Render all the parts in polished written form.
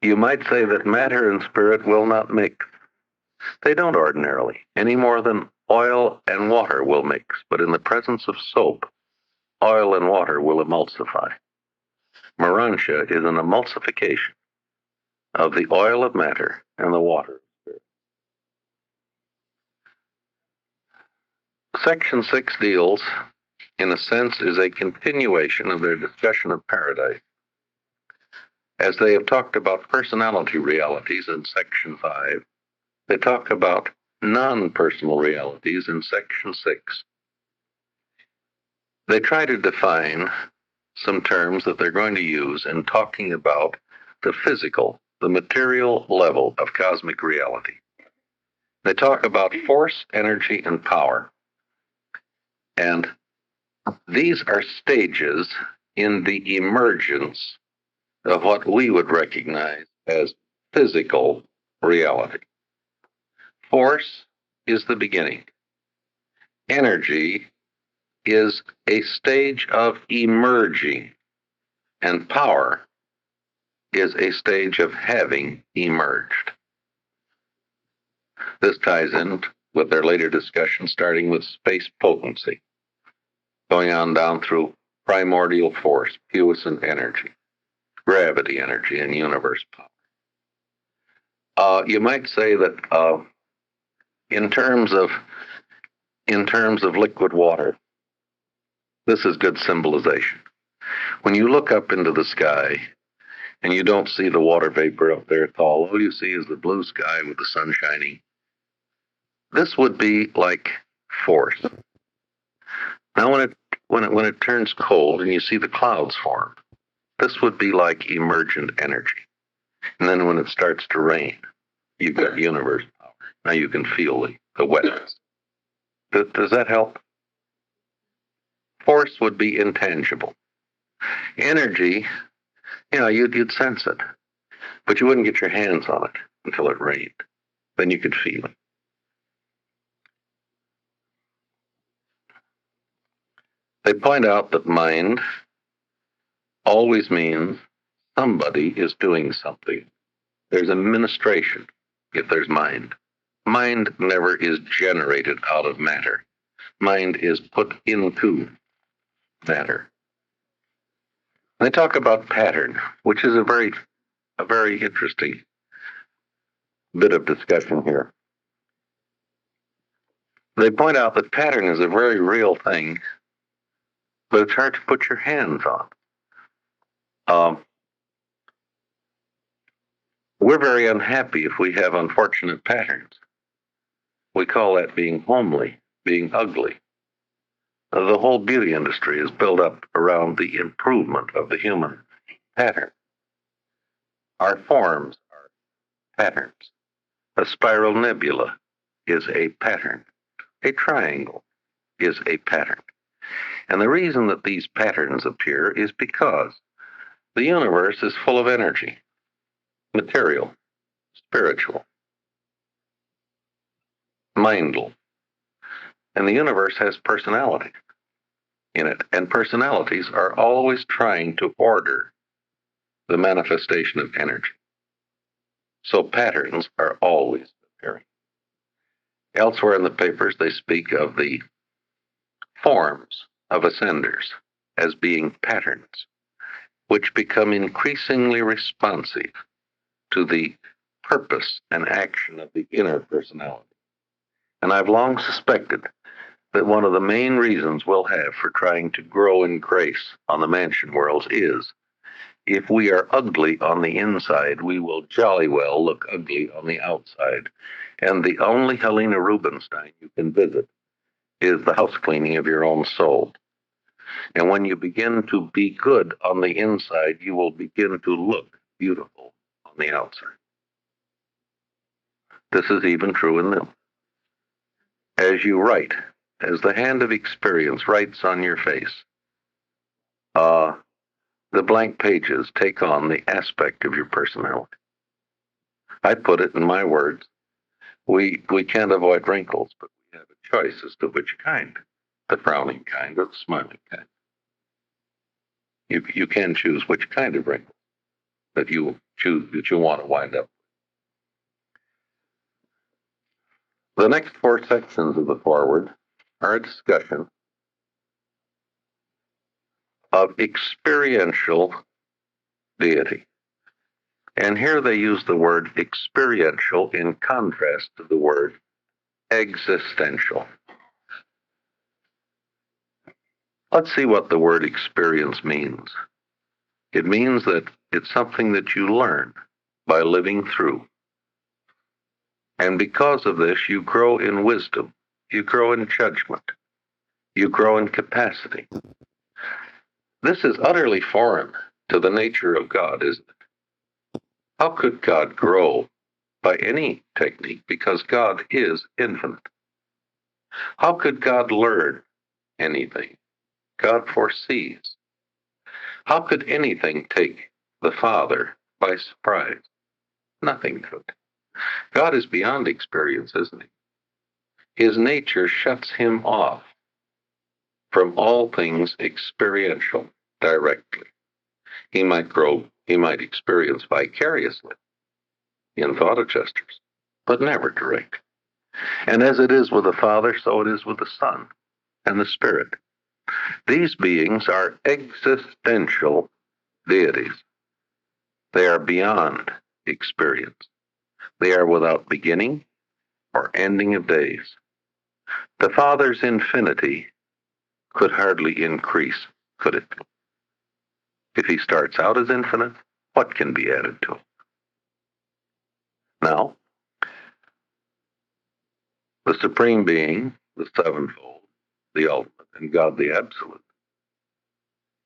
You might say that matter and spirit will not mix. They don't ordinarily, any more than oil and water will mix, but in the presence of soap, oil and water will emulsify. Urantia is an emulsification of the oil of matter and the water of spirit. Section 6 deals, in a sense, is a continuation of their discussion of paradise. As they have talked about personality realities in Section 5, they talk about non-personal realities in Section 6. They try to define some terms that they're going to use in talking about the physical, the material level of cosmic reality. They talk about force, energy, and power. And these are stages in the emergence of what we would recognize as physical reality. Force is the beginning. Energy is a stage of emerging, and power is a stage of having emerged. This ties in with their later discussion, starting with space potency, going on down through primordial force, puissant energy, gravity energy, and universe power. You might say that in terms of liquid water, this is good symbolization. When you look up into the sky and you don't see the water vapor up there at all, all you see is the blue sky with the sun shining. This would be like force. Now, when it turns cold and you see the clouds form, this would be like emergent energy. And then when it starts to rain, you've got universe power. Now you can feel the wetness. Does that help? Force would be intangible. Energy, you'd sense it, but you wouldn't get your hands on it until it rained. Then you could feel it. They point out that mind always means somebody is doing something. There's administration if there's mind. Mind never is generated out of matter. Mind is put into matter. They talk about pattern, which is a very interesting bit of discussion here. They point out that pattern is a very real thing, but it's hard to put your hands on. We're very unhappy if we have unfortunate patterns. We call that being homely, being ugly. The whole beauty industry is built up around the improvement of the human pattern. Our forms are patterns. A spiral nebula is a pattern. A triangle is a pattern. And the reason that these patterns appear is because the universe is full of energy, material, spiritual, mindful. And the universe has personality in it. And personalities are always trying to order the manifestation of energy. So patterns are always appearing. Elsewhere in the papers, they speak of the forms of ascenders as being patterns, which become increasingly responsive to the purpose and action of the inner personality. And I've long suspected that one of the main reasons we'll have for trying to grow in grace on the mansion worlds is if we are ugly on the inside, we will jolly well look ugly on the outside. And the only Helena Rubinstein you can visit is the house cleaning of your own soul. And when you begin to be good on the inside, you will begin to look beautiful on the outside. This is even true in them. As you write, as the hand of experience writes on your face, the blank pages take on the aspect of your personality. I put it in my words, we can't avoid wrinkles, but we have a choice as to which kind, the frowning kind or the smiling kind. You can choose which kind of wrinkle. that you choose, that you want to wind up. The next four sections of the foreword are a discussion of experiential deity. And here they use the word experiential in contrast to the word existential. Let's see what the word experience means. It means that it's something that you learn by living through. And because of this, you grow in wisdom, you grow in judgment, you grow in capacity. This is utterly foreign to the nature of God, isn't it? How could God grow by any technique? Because God is infinite. How could God learn anything? God foresees. How could anything take the Father by surprise? Nothing could. God is beyond experience, isn't he? His nature shuts him off from all things experiential directly. He might experience vicariously in thought gestures, but never direct. And as it is with the Father, so it is with the Son and the Spirit. These beings are existential deities. They are beyond experience. They are without beginning or ending of days. The Father's infinity could hardly increase, could it? If he starts out as infinite, what can be added to it? Now, the Supreme Being, the sevenfold, the ultimate, and God the Absolute,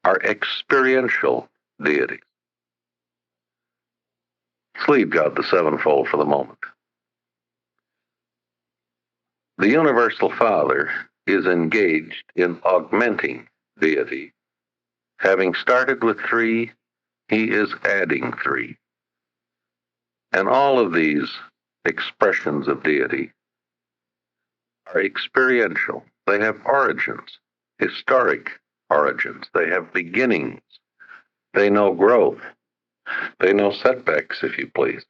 are experiential deities. Let's leave God the sevenfold for the moment. The Universal Father is engaged in augmenting deity. Having started with three, he is adding three. And all of these expressions of deity are experiential. They have origins, historic origins. They have beginnings. They know growth. They know setbacks, if you please.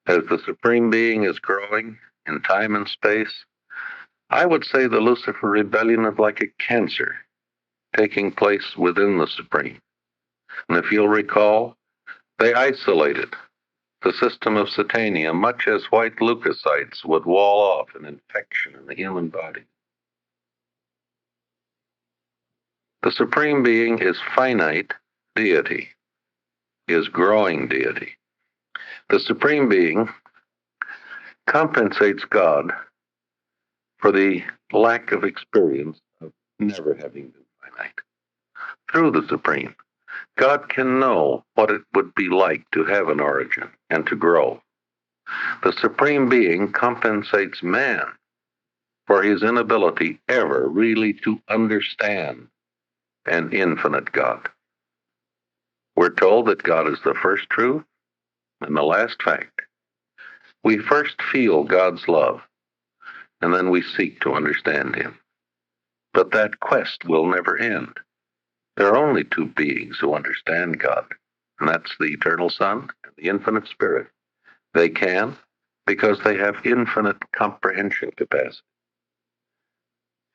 As the Supreme Being is growing in time and space, I would say the Lucifer rebellion is like a cancer taking place within the Supreme. And if you'll recall, they isolated the system of Satania, much as white leukocytes would wall off an infection in the human body. The Supreme Being is finite deity, is growing deity. The Supreme Being compensates God for the lack of experience of never having been finite. Through the Supreme, God can know what it would be like to have an origin and to grow. The Supreme Being compensates man for his inability ever really to understand an infinite God. We're told that God is the first truth and the last fact. We first feel God's love, and then we seek to understand him. But that quest will never end. There are only two beings who understand God, and that's the Eternal Son and the Infinite Spirit. They can because they have infinite comprehension capacity.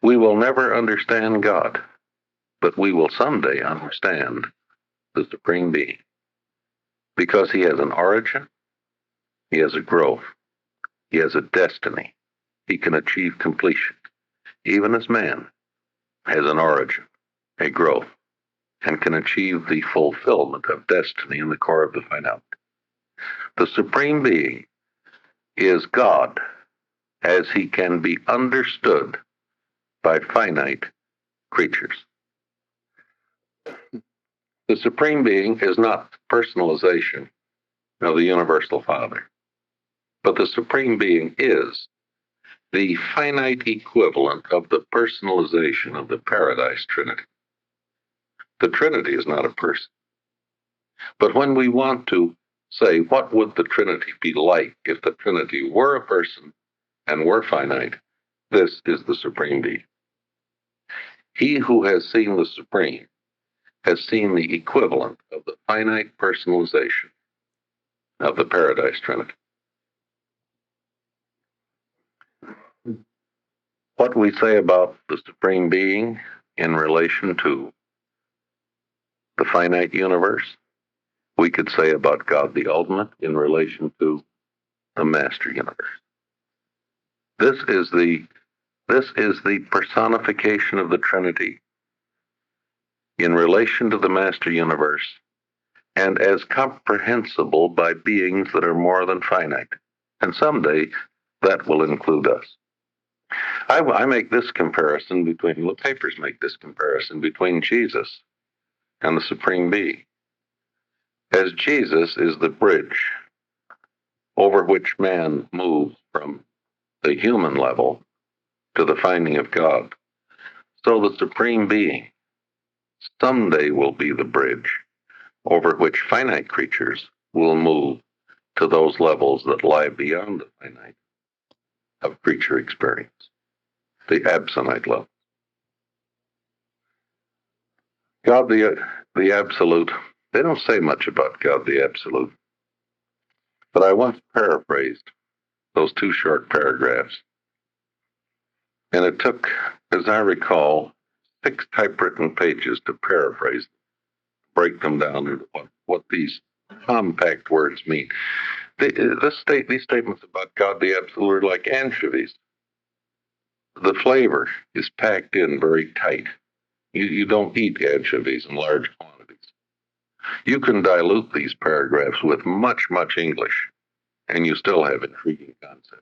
We will never understand God, but we will someday understand the Supreme Being because he has an origin, he has a growth, he has a destiny, he can achieve completion, even as man has an origin, a growth, and can achieve the fulfillment of destiny in the core of the finality. The Supreme Being is God as he can be understood by finite creatures. The Supreme Being is not personalization of the Universal Father, but the Supreme Being is the finite equivalent of the personalization of the Paradise Trinity. The Trinity is not a person. But when we want to say, what would the Trinity be like if the Trinity were a person and were finite, this is the Supreme Being. He who has seen the Supreme has seen the equivalent of the finite personalization of the Paradise Trinity. What we say about the Supreme Being in relation to the finite universe, we could say about God the Ultimate in relation to the Master Universe. This is the personification of the Trinity in relation to the Master Universe, and as comprehensible by beings that are more than finite. And someday that will include us. I make this comparison between, the papers make this comparison between Jesus and the Supreme Being. As Jesus is the bridge over which man moves from the human level to the finding of God, so the Supreme Being someday will be the bridge over which finite creatures will move to those levels that lie beyond the finite of creature experience, the absolute level. God the Absolute, they don't say much about God the Absolute, but I once paraphrased those 2 short paragraphs, and it took, as I recall, 6 typewritten pages to paraphrase, break them down into what these compact words mean. These statements about God the Absolute are like anchovies. The flavor is packed in very tight. You don't eat anchovies in large quantities. You can dilute these paragraphs with much, much English, and you still have intriguing concepts.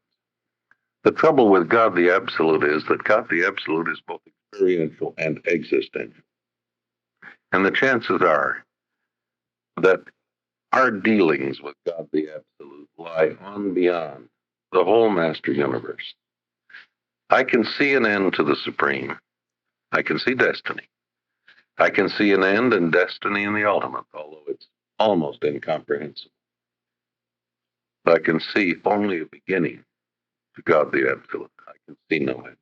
The trouble with God the Absolute is that God the Absolute is both experiential and existential. And the chances are that our dealings with God the Absolute lie on beyond the whole Master Universe. I can see an end to the Supreme. I can see destiny. I can see an end and destiny in the ultimate, although it's almost incomprehensible. But I can see only a beginning to God the Absolute. I can see no end.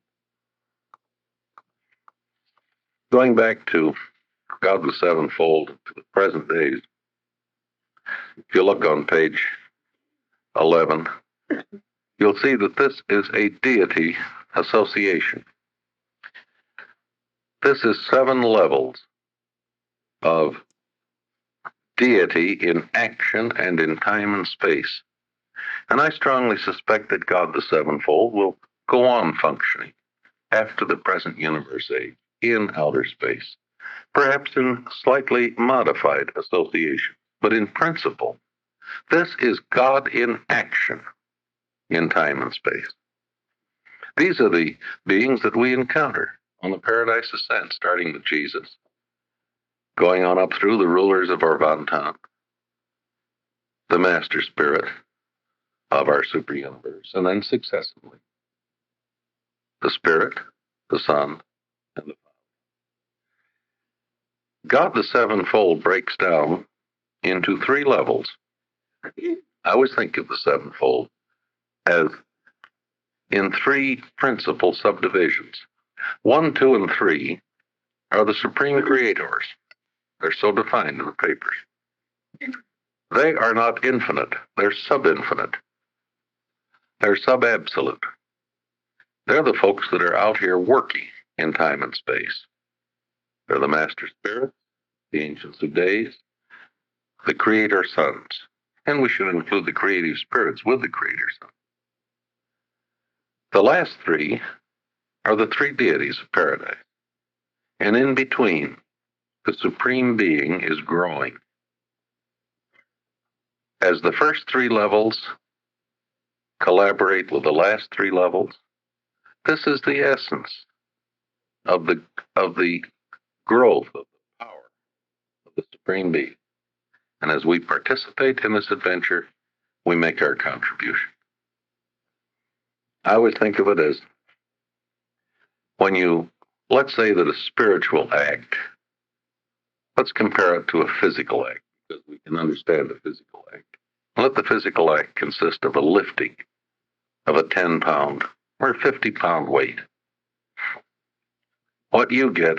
Going back to God the Sevenfold to the present days, if you look on page 11, you'll see that this is a deity association. This is 7 levels of deity in action and in time and space. And I strongly suspect that God the Sevenfold will go on functioning after the present universe age in outer space, perhaps in slightly modified association. But in principle, this is God in action in time and space. These are the beings that we encounter on the Paradise Ascent, starting with Jesus, going on up through the rulers of our Vantan, the Master Spirit of our super universe, and then successively the Spirit, the Son, and the Father. God the Sevenfold breaks down into 3 levels. I always think of the Sevenfold as in 3 principal subdivisions. 1, 2, and 3 are the supreme creators. They're so defined in the papers. They are not infinite. They're sub-infinite. They're sub-absolute. They're the folks that are out here working in time and space. They're the Master Spirit, the Ancients of Days, the Creator Sons. And we should include the creative spirits with the Creator Sons. The last 3 are the 3 deities of paradise. And in between, the Supreme Being is growing. As the first 3 levels collaborate with the last 3 levels, this is the essence of the growth of the power of the Supreme Being. And as we participate in this adventure, we make our contribution. I always think of it as when let's say that a spiritual act, let's compare it to a physical act, because we can understand a physical act. Let the physical act consist of a lifting of a 10-pound or 50-pound weight. What you get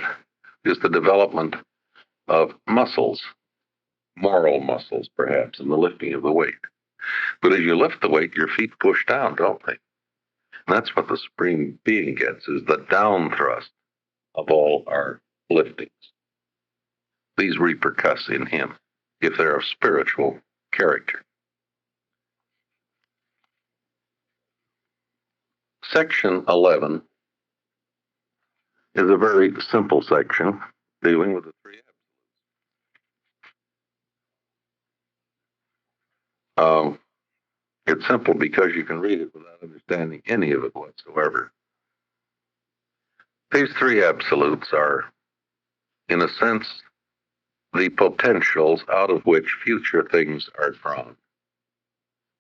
is the development of muscles, moral muscles perhaps, in the lifting of the weight. But as you lift the weight, your feet push down, don't they? And that's what the Supreme Being gets, is the down thrust of all our liftings. These repercuss in him if they're of spiritual character. Section 11 is a very simple section dealing with the three absolutes. It's simple because you can read it without understanding any of it whatsoever. These three absolutes are, in a sense, the potentials out of which future things are drawn.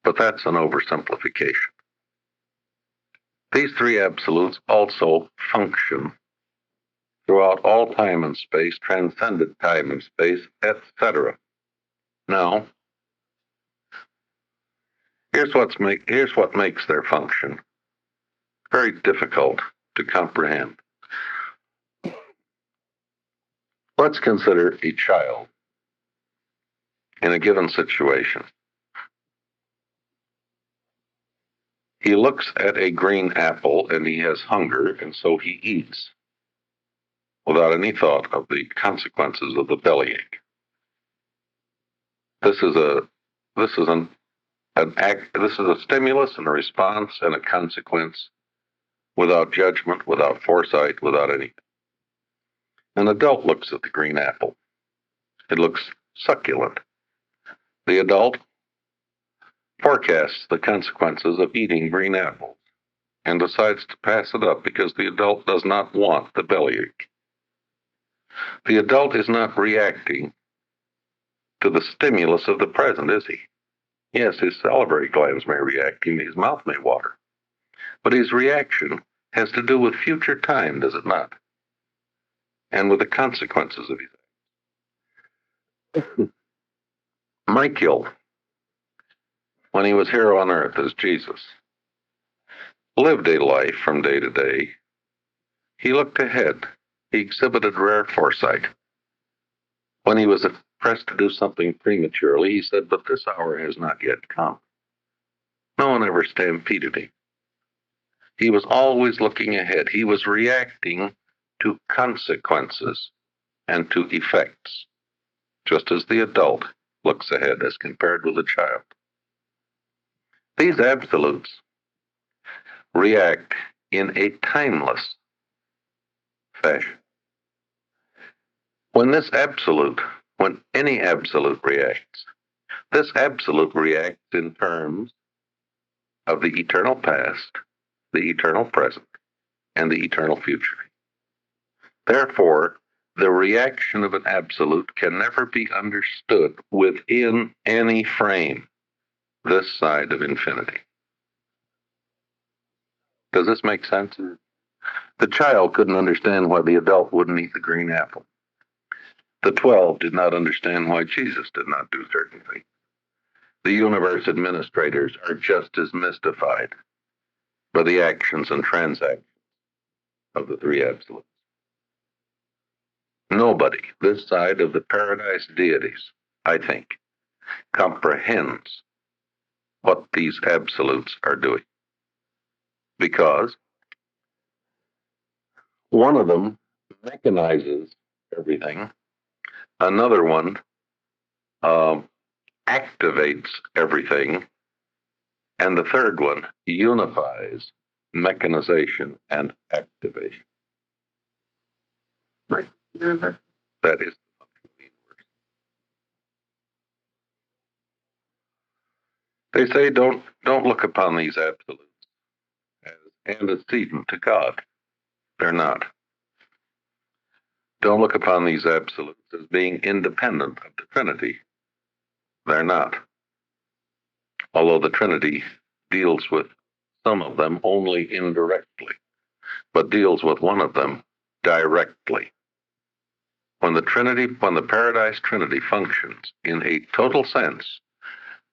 But that's an oversimplification. These three absolutes also function throughout all time and space, transcendent time and space, etc. Now, here's what makes their function very difficult to comprehend. Let's consider a child in a given situation. He looks at a green apple and he has hunger, and so he eats without any thought of the consequences of the bellyache. This is a stimulus and a response and a consequence without judgment, without foresight, without anything. An adult looks at the green apple. It looks succulent. The adult forecasts the consequences of eating green apples and decides to pass it up because the adult does not want the bellyache. The adult is not reacting to the stimulus of the present, is he? Yes, his salivary glands may react, and his mouth may water. But his reaction has to do with future time, does it not? And with the consequences of his actions. Michael, when he was here on earth as Jesus, lived a life from day to day. He looked ahead. He exhibited rare foresight. When he was pressed to do something prematurely, he said, "But this hour has not yet come." No one ever stampeded him. He was always looking ahead. He was reacting to consequences and to effects, just as the adult looks ahead as compared with a child. These absolutes react in a timeless fashion. When any absolute reacts, this absolute reacts in terms of the eternal past, the eternal present, and the eternal future. Therefore, the reaction of an absolute can never be understood within any frame this side of infinity. Does this make sense? The child couldn't understand why the adult wouldn't eat the green apple. The 12 did not understand why Jesus did not do certain things. The universe administrators are just as mystified by the actions and transactions of the three absolutes. Nobody this side of the paradise deities, I think, comprehends what these absolutes are doing. Because one of them mechanizes everything, another one activates everything, and the third one unifies mechanization and activation. Right. That is the function of the universe. They say don't look upon these absolutes as antecedent to God. They're not. Don't look upon these absolutes as being independent of the Trinity. They're not. Although the Trinity deals with some of them only indirectly, but deals with one of them directly. When the Paradise Trinity functions in a total sense,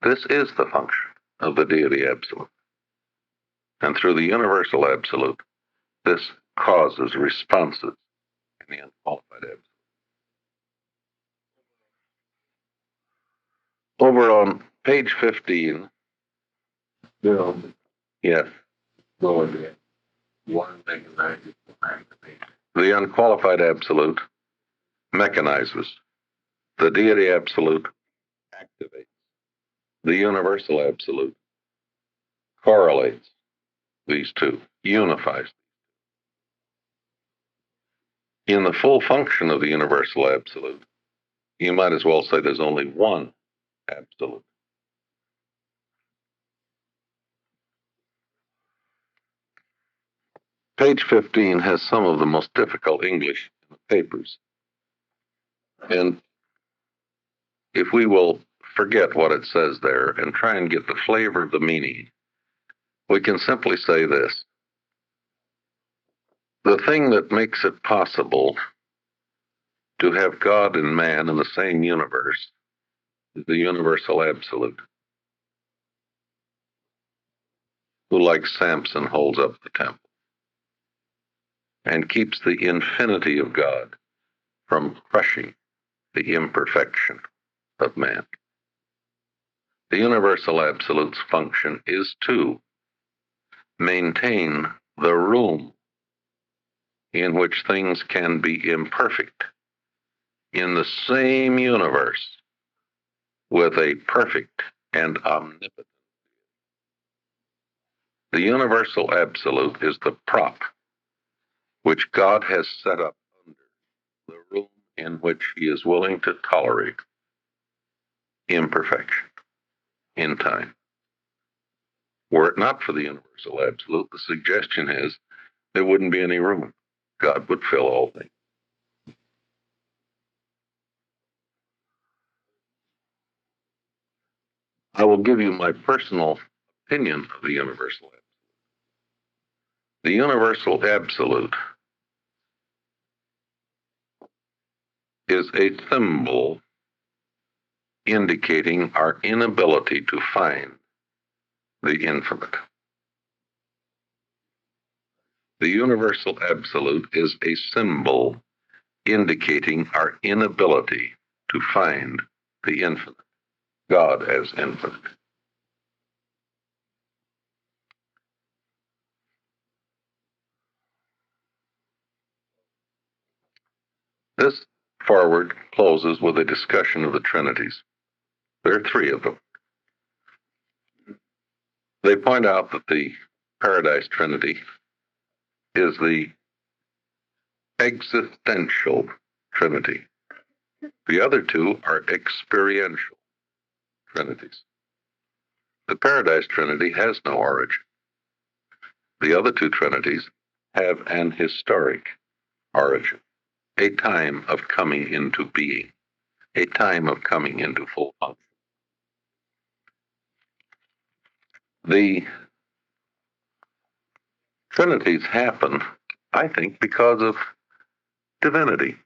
this is the function of the deity absolute. And through the universal absolute, this causes responses in the unqualified absolute. Over on page 15. Bill. Yes. Go ahead. One thing the unqualified absolute mechanizes. The deity absolute activates. The universal absolute correlates these two, unifies. In the full function of the universal absolute, you might as well say there's only one absolute. Page 15 has some of the most difficult English in the papers. And if we will forget what it says there and try and get the flavor of the meaning, we can simply say this. The thing that makes it possible to have God and man in the same universe is the universal absolute, who, like Samson, holds up the temple and keeps the infinity of God from crushing the imperfection of man. The universal absolute's function is to maintain the room in which things can be imperfect in the same universe with a perfect and omnipotent. The universal absolute is the prop which God has set up under the room in which he is willing to tolerate imperfection in time. Were it not for the universal absolute, the suggestion is there wouldn't be any room. God would fill all things. I will give you my personal opinion of the universal absolute. The universal absolute is a symbol indicating our inability to find the infinite. The universal absolute is a symbol indicating our inability to find the infinite, God as infinite. This foreword closes with a discussion of the Trinities. There are three of them. They point out that the Paradise Trinity is the existential Trinity. The other two are experiential Trinities. The Paradise Trinity has no origin. The other two Trinities have an historic origin, a time of coming into being, a time of coming into full function. The Trinities happen, I think, because of divinity.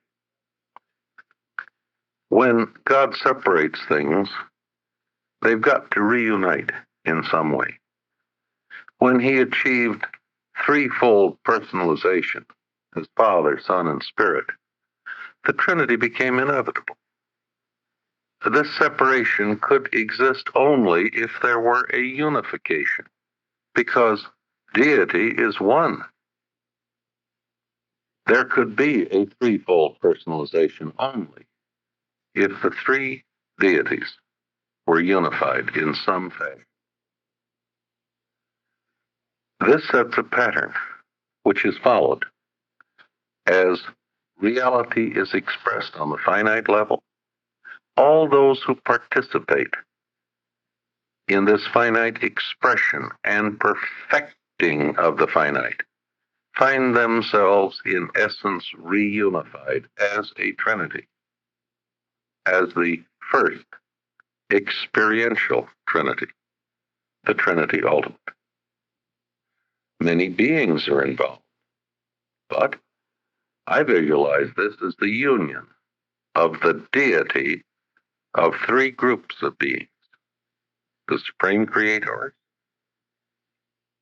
When God separates things, they've got to reunite in some way. When he achieved threefold personalization, as Father, Son, and Spirit, the Trinity became inevitable. This separation could exist only if there were a unification, because deity is one. There could be a threefold personalization only if the three deities were unified in some fashion. This sets a pattern which is followed as reality is expressed on the finite level. All those who participate in this finite expression and perfecting of the finite find themselves in essence reunified as a trinity, as the first experiential trinity, the Trinity ultimate. Many beings are involved, but I visualize this as the union of the deity of three groups of beings: the supreme creators,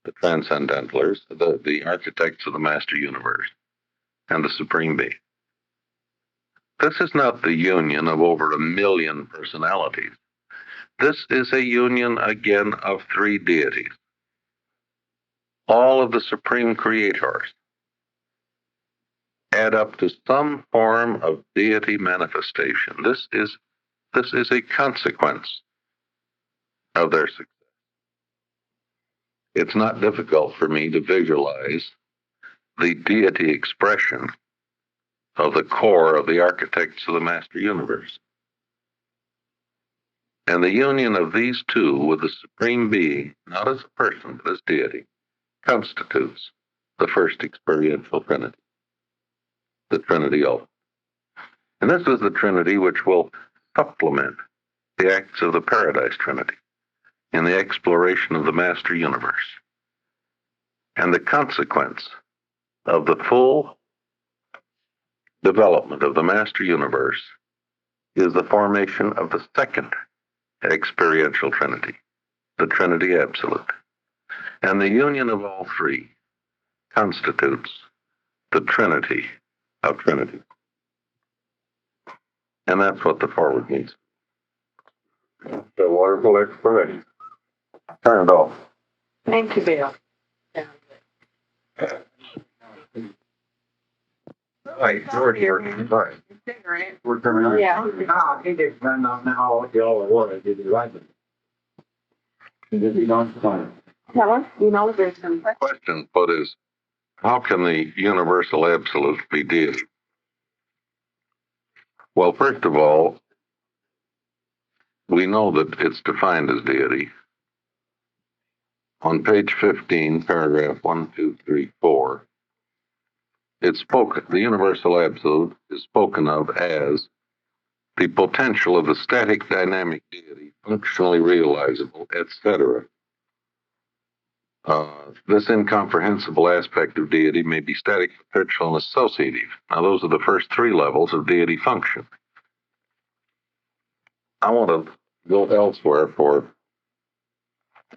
the transcendentalers, the architects of the master universe, and the supreme being. This is not the union of over 1 million personalities. this is a union again of three deities. All of the supreme creators add up to some form of deity manifestation. This is a consequence of their success. It's not difficult for me to visualize the deity expression of the core of the architects of the master universe. And the union of these two with the supreme being, not as a person, but as deity, constitutes the first experiential Trinity, the Trinity Ultimate. And this is the Trinity which will supplement the acts of the Paradise Trinity in the exploration of the master universe. And the consequence of the full development of the master universe is the formation of the second experiential Trinity, the Trinity Absolute. And the union of all three constitutes the Trinity of Trinity. And that's what the Foreword means. It's a wonderful explanation. Turn it off. Thank you, Bill. Right, George here. Sorry. We're coming out. Yeah. No, he didn't find out now what y'all wanted. Did he like it? Did he not find it? Tell us, you know, there's some The question put is, how can the universal absolute be deity? Well, first of all, we know that it's defined as deity. On page 15, paragraph 1, 2, 3, 4, it's spoken, the universal absolute is spoken of as the potential of the static dynamic deity, functionally realizable, etc. This incomprehensible aspect of deity may be static, potential, and associative. Now, those are the first three levels of deity function. I want to go elsewhere for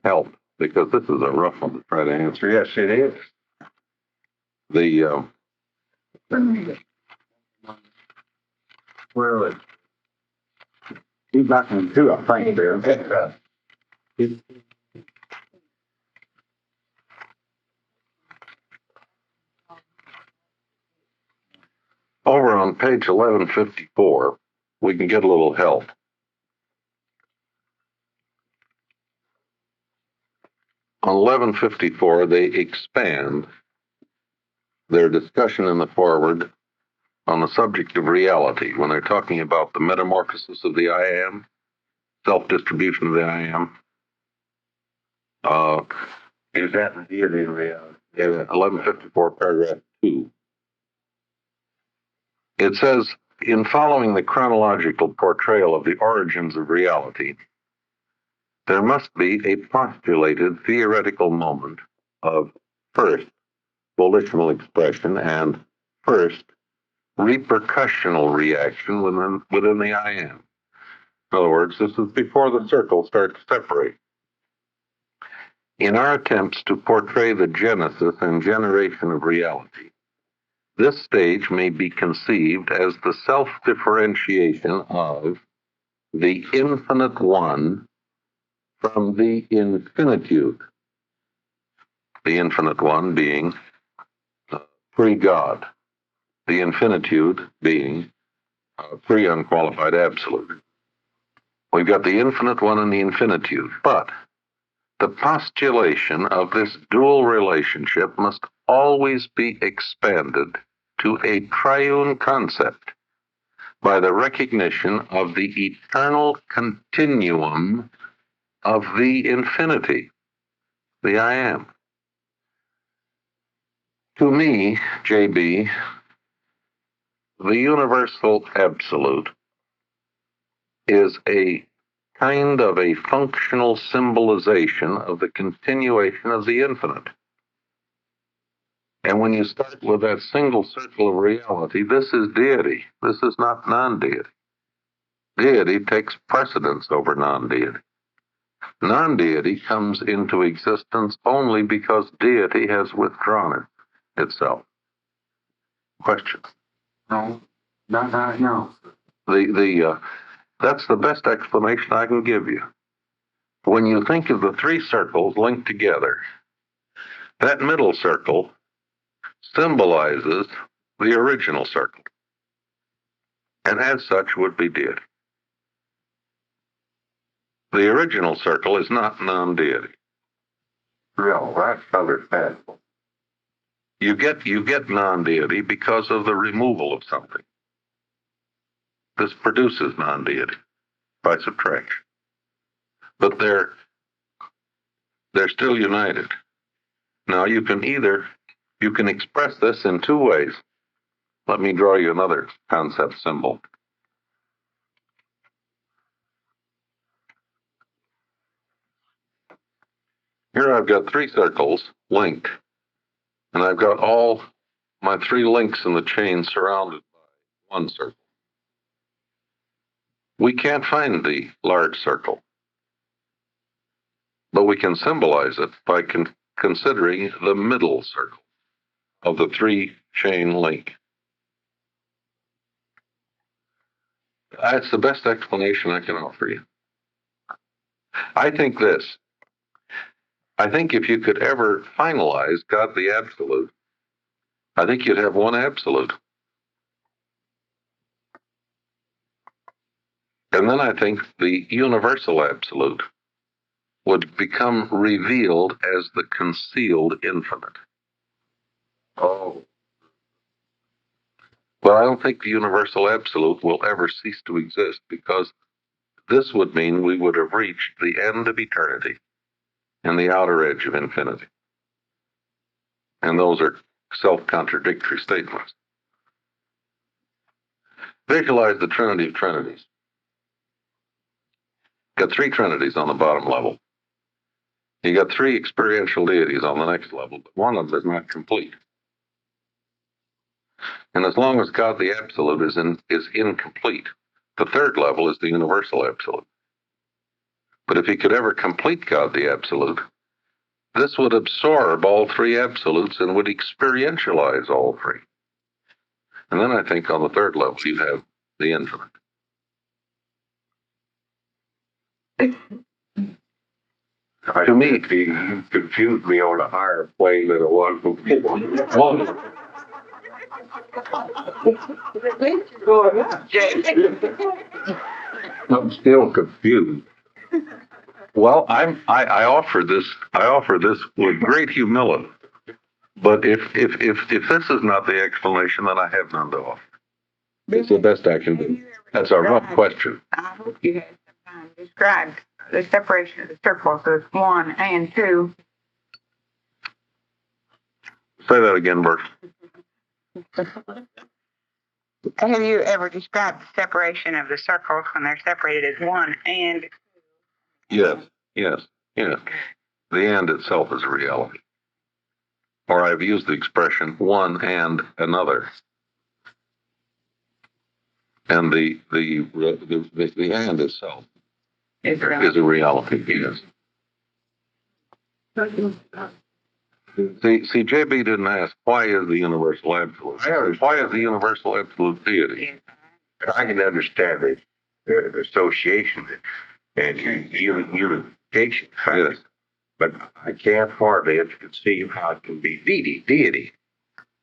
help, because this is a rough one to try to answer. Yes, it is. The Where is it? He's back in two, I think, there. over on page 1154, we can get a little help. On 1154, they expand their discussion in the foreword on the subject of reality when they're talking about the metamorphosis of the I am, self-distribution of the I am. Is that the deity in reality? 1154, paragraph 2. It says, in following the chronological portrayal of the origins of reality, there must be a postulated theoretical moment of first volitional expression and first repercussional reaction within the I am. In other words, this is before the circles start to separate. In our attempts to portray the genesis and generation of reality, this stage may be conceived as the self-differentiation of the infinite one from the infinitude. The infinite one being pre-God, the infinitude being pre-unqualified absolute. We've got the infinite one and the infinitude, but the postulation of this dual relationship must always be expanded to a triune concept by the recognition of the eternal continuum of the infinity, the I am. To me, JB, the universal absolute is a kind of a functional symbolization of the continuation of the infinite. And when you start with that single circle of reality, this is deity. This is not non-deity. Deity takes precedence over non-deity. Non-deity comes into existence only because deity has withdrawn itself. Question? No, no. That's the best explanation I can give you. when you think of the three circles linked together, that middle circle symbolizes the original circle, and as such would be deity. The original circle is not non-deity. Real, that's understandable. You get non-deity because of the removal of something. This produces non-deity by subtraction. But they're still united. Now you can express this in two ways. Let me draw you another concept symbol. Here I've got three circles linked, and I've got all my three links in the chain surrounded by one circle. We can't find the large circle, but we can symbolize it by considering the middle circle of the three chain link. That's the best explanation I can offer you. I think if you could ever finalize God the Absolute, I think you'd have one absolute. And then I think the universal absolute would become revealed as the concealed infinite. Oh, But I don't think the universal absolute will ever cease to exist, because this would mean we would have reached the end of eternity and the outer edge of infinity. And those are self-contradictory statements. Visualize the Trinity of Trinities. Got three Trinities on the bottom level. You got three experiential deities on the next level, but one of them is not complete. And as long as God the Absolute is incomplete, the third level is the universal absolute. But if he could ever complete God the Absolute, this would absorb all three absolutes and would experientialize all three. And then I think on the third level you have the infinite. to me, you confused me on a higher plane than it was before. I'm still confused. Well, I offer this with great humility. But if this is not the explanation, then I have none to offer. It's the best I can do. That's a rough question. I hope you had some time to describe the separation of the circles as 1 and 2. Say that again, Bert. Have you ever described the separation of the circles when they're separated as 1 and 2? Yes. The and itself is a reality. Or I've used the expression one and another. And the and itself Is is a reality, yes. See, JB didn't ask, why is the universal absolute? Why is the universal absolute deity? I can understand the association and unification. Yes. But I can't hardly conceive how it can be deity.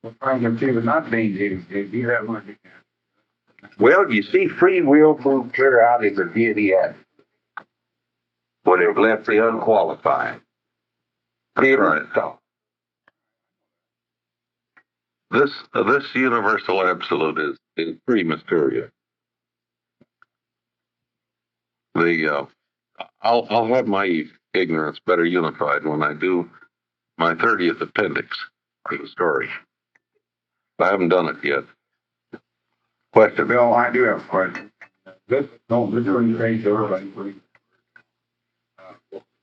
Well, I can see it not being deity, that much. Well, you see, free will moved clear out as a deity act when it left the unqualified. That's right. This universal absolute is pretty mysterious. I'll have my ignorance better unified when I do my 30th appendix to the story. I haven't done it yet. Question. Bill, I do have a question. This is page early, please.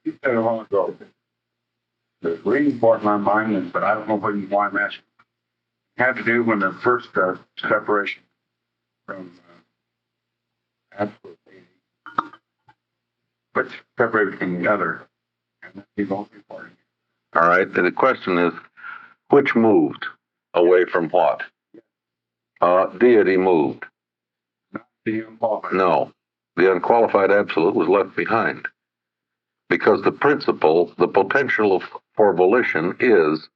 You said a while ago, the reading part in my mind is, but I don't know why I'm asking. It had to do when the first separation from absolute deity, but separated from the other, and that's the only part. All right. And the question is, which moved away from what? Deity moved. Not the unqualified. No. The unqualified absolute was left behind. because the principle, the potential for volition, is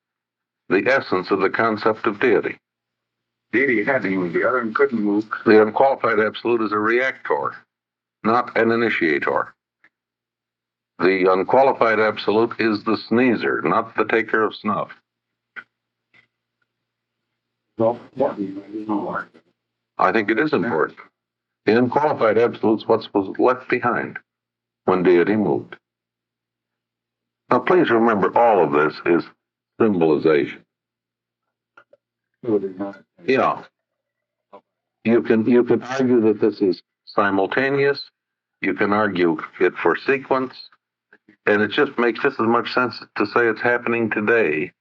the essence of the concept of deity. Deity had to move, the other one couldn't move. The unqualified absolute is a reactor, not an initiator. The unqualified absolute is the sneezer, not the taker of snuff. Well, what do you know? I think it is important. The unqualified absolute is what was left behind when deity moved. Now, please remember, all of this is symbolization. Yeah. You can argue that this is simultaneous. You can argue it for sequence. And it just makes just as much sense to say it's happening today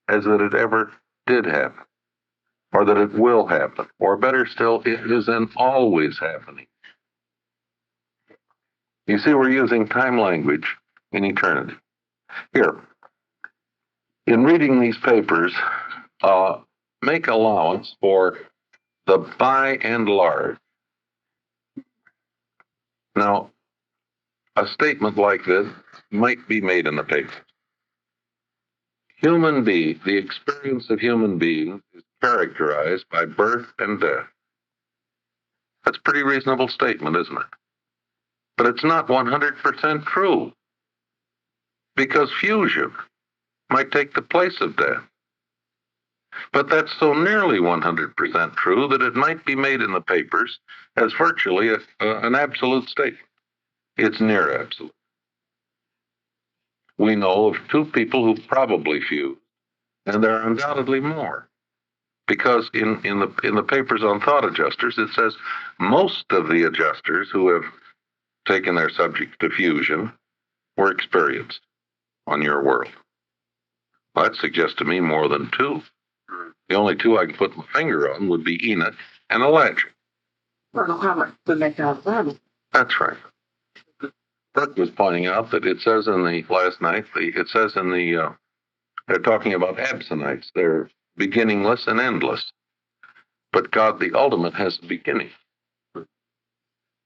as that it ever did happen, or that it will happen, or better still, it is an always happening. You see, we're using time language in eternity. Here, in reading these papers, make allowance for the by and large. Now, a statement like this might be made in the paper. The experience of human beings is characterized by birth and death. That's a pretty reasonable statement, isn't it? But it's not 100% true, because fusion might take the place of death. But that's so nearly 100% true that it might be made in the papers as virtually an absolute statement. It's near absolute. We know of two people who probably fused, and there are undoubtedly more. Because in the papers on thought adjusters, it says most of the adjusters who have taken their subjects to fusion were experienced on your world. Well, that suggests to me more than two. The only two I can put my finger on would be Enoch and Elijah. I don't know how much to make out of that. That's right. Brooke was pointing out that it says in the last night, they're talking about absinites. They're beginningless and endless. But God, the ultimate, has a beginning.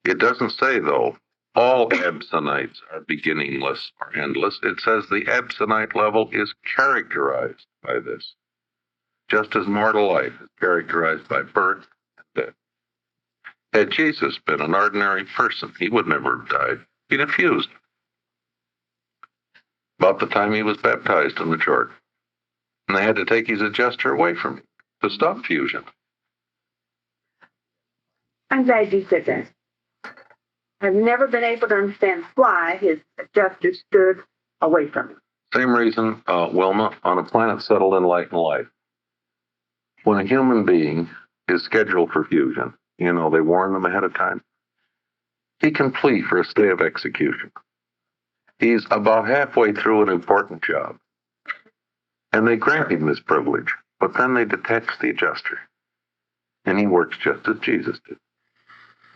It doesn't say, though, all absinites are beginningless or endless. It says the absinite level is characterized by this, just as mortal life is characterized by birth and death. Had Jesus been an ordinary person, he would never have died. He'd have fused. About the time he was baptized in the Jordan. And they had to take his adjuster away from him to stop fusion. I'm glad you said that. I've never been able to understand why his adjuster stood away from him. Same reason, Wilma, on a planet settled in light and life. When a human being is scheduled for fusion, they warn them ahead of time, he can plea for a stay of execution. He's about halfway through an important job. And they grant him this privilege, but then they detach the adjuster. And he works just as Jesus did.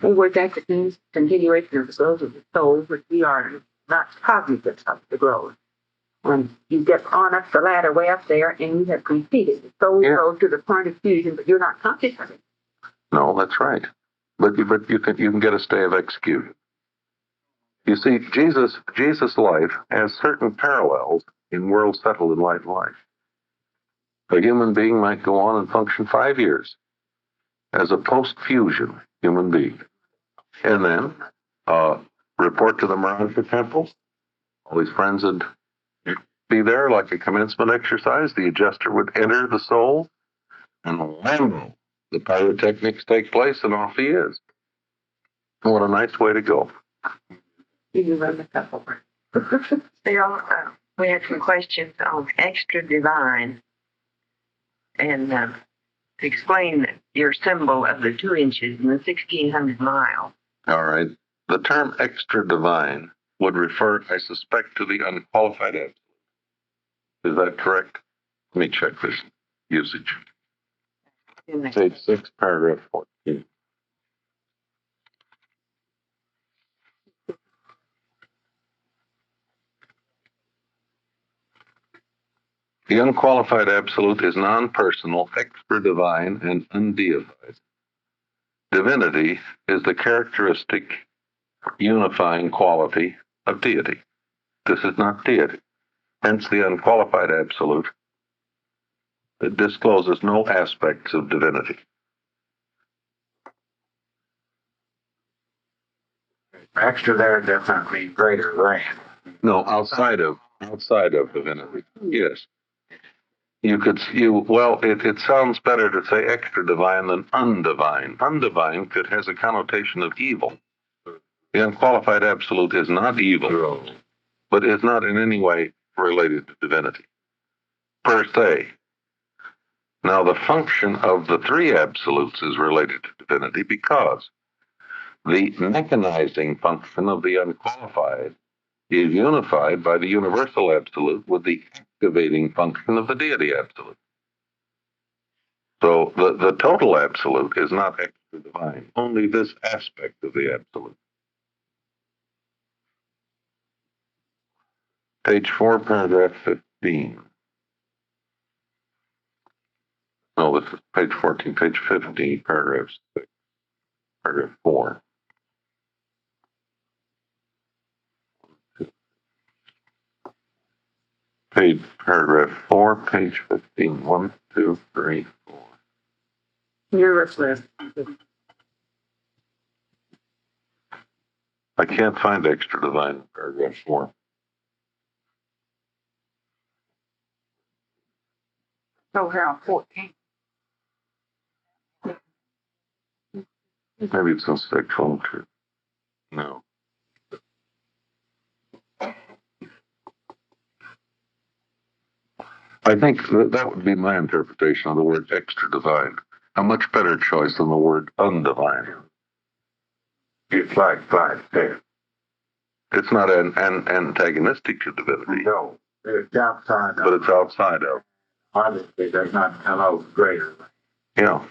In words, that's the continuation of the growth of the soul, which we are not cognizant of the growth. When you get on up the ladder way up there and you have completed, the soul grows to the point of fusion, but you're not conscious of it. No, that's right. But you can get a stay of execution. You see, Jesus' life has certain parallels in worlds settled in light and life. A human being might go on and function 5 years as a post-fusion human being. And then report to the Urantia temple. All his friends would be there like a commencement exercise. The adjuster would enter the soul, and whammo, the pyrotechnics take place, and off he is. What a nice way to go. You can run the couple. Bill, we had some questions on extra divine and explain your symbol of the 2 inches and the 1,600 miles. All right. The term extra divine would refer, I suspect, to the unqualified absolute. Is that correct? Let me check this usage. Page 6, paragraph 14. The unqualified absolute is non-personal, extra-divine, and undeified. Divinity is the characteristic unifying quality of deity. This is not deity. Hence the unqualified absolute. It discloses no aspects of divinity. Extra there definitely greater than. No, outside of divinity. Yes. It sounds better to say extra divine than undivine. Undivine has a connotation of evil. The unqualified absolute is not evil, but is not in any way related to divinity, per se. Now, the function of the three absolutes is related to divinity because the mechanizing function of the unqualified is unified by the universal absolute with the activating function of the deity absolute. So the total absolute is not extra divine, only this aspect of the absolute. Page 4, paragraph 15. No, this is page 14, page 15, paragraph 6, paragraph 4. Paragraph 4, page 15. 1, 2, 3, 4. You're restless. I can't find extra divine in paragraph 4. So here on 14. Maybe it's in section 2. No. I think that would be my interpretation of the word extra divine. A much better choice than the word undivine. It's like there. It's not an antagonistic to divinity, No, it's outside but of. it's outside of. Obviously, does not come out greater. Yeah.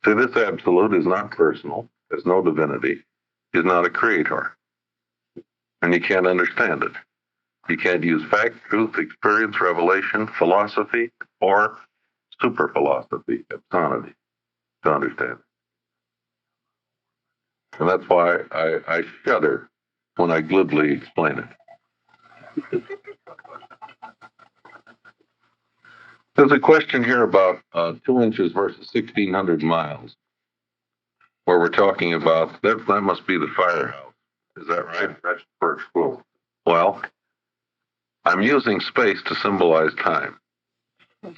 See, this absolute is not personal. There's no divinity. Is not a creator. And you can't understand it. You can't use fact, truth, experience, revelation, philosophy, or super philosophy, epsonity, to understand it. And that's why I shudder when I glibly explain it. There's a question here about 2 inches versus 1,600 miles, where we're talking about, that must be the firehouse. Is that right? That's the first floor. Well, I'm using space to symbolize time. They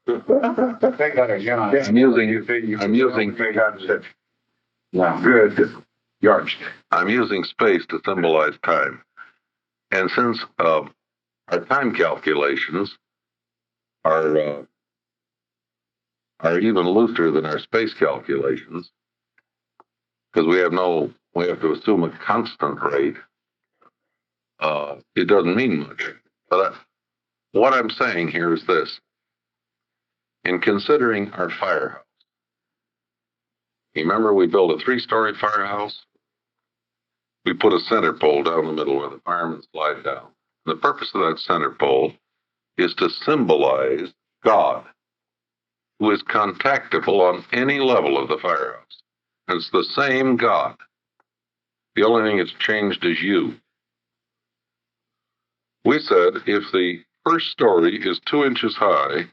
got a gun. I'm using They got such. Yeah, good yardstick. I'm using space to symbolize time. And since our time calculations are even looser than our space calculations, because we have to assume a constant rate, it doesn't mean much. But what I'm saying here is this. In considering our firehouse, you remember we built a 3-story firehouse? We put a center pole down the middle where the firemen slide down. The purpose of that center pole is to symbolize God, who is contactable on any level of the firehouse. It's the same God. The only thing that's changed is you. We said if the first story is 2 inches high,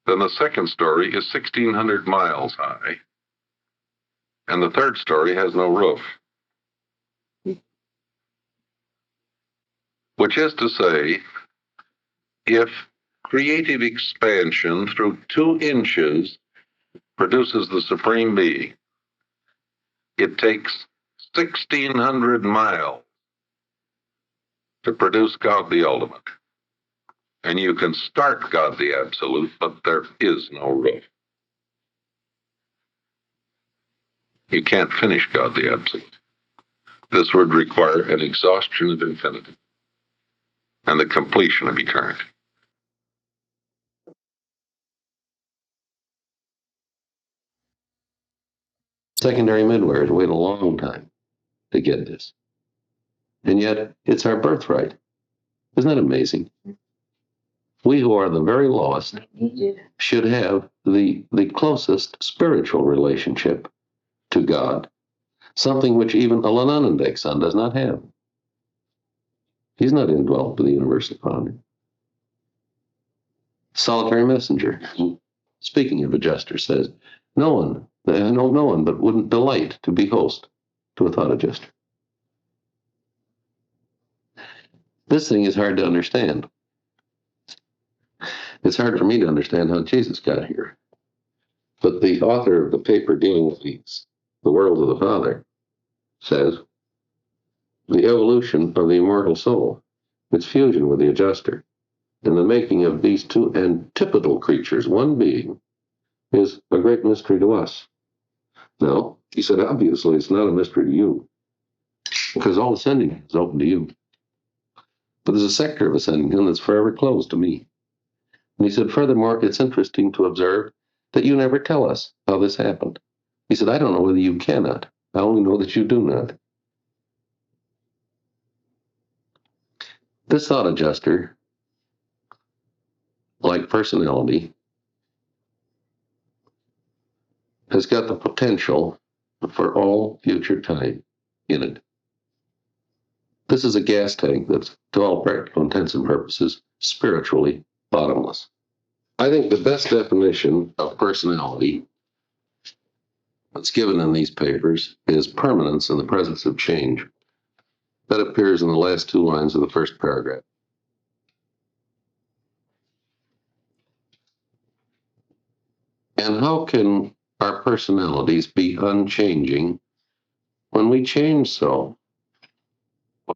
then the second story is 1,600 miles high, and the third story has no roof. Which is to say, if creative expansion through 2 inches produces the supreme being, it takes 1,600 miles to produce God the ultimate. And you can start God the absolute, but there is no roof. You can't finish God the absolute. This would require an exhaustion of infinity and the completion of eternity. Secondary midwives wait a long time to get this. And yet, it's our birthright. Isn't that amazing? We who are the very lowest should have the closest spiritual relationship to God, something which even a Lananandek son does not have. He's not indwelt by the universal Father. Solitary messenger, speaking of adjuster, says, no one but wouldn't delight to be host to a thought adjuster. This thing is hard to understand. It's hard for me to understand how Jesus got here. But the author of the paper dealing with the world of the Father says, the evolution of the immortal soul, its fusion with the adjuster, and the making of these two antipodal creatures one being, is a great mystery to us. No, he said, obviously it's not a mystery to you, because all ascending is open to you. But there's a sector of ascending that's forever closed to me. And he said, furthermore, it's interesting to observe that you never tell us how this happened. He said, I don't know whether you cannot. I only know that you do not. This thought adjuster, like personality, has got the potential for all future time in it. This is a gas tank that's, to all practical intents and purposes, spiritually bottomless. I think the best definition of personality that's given in these papers is permanence in the presence of change. That appears in the last two lines of the first paragraph. And how can our personalities be unchanging when we change so?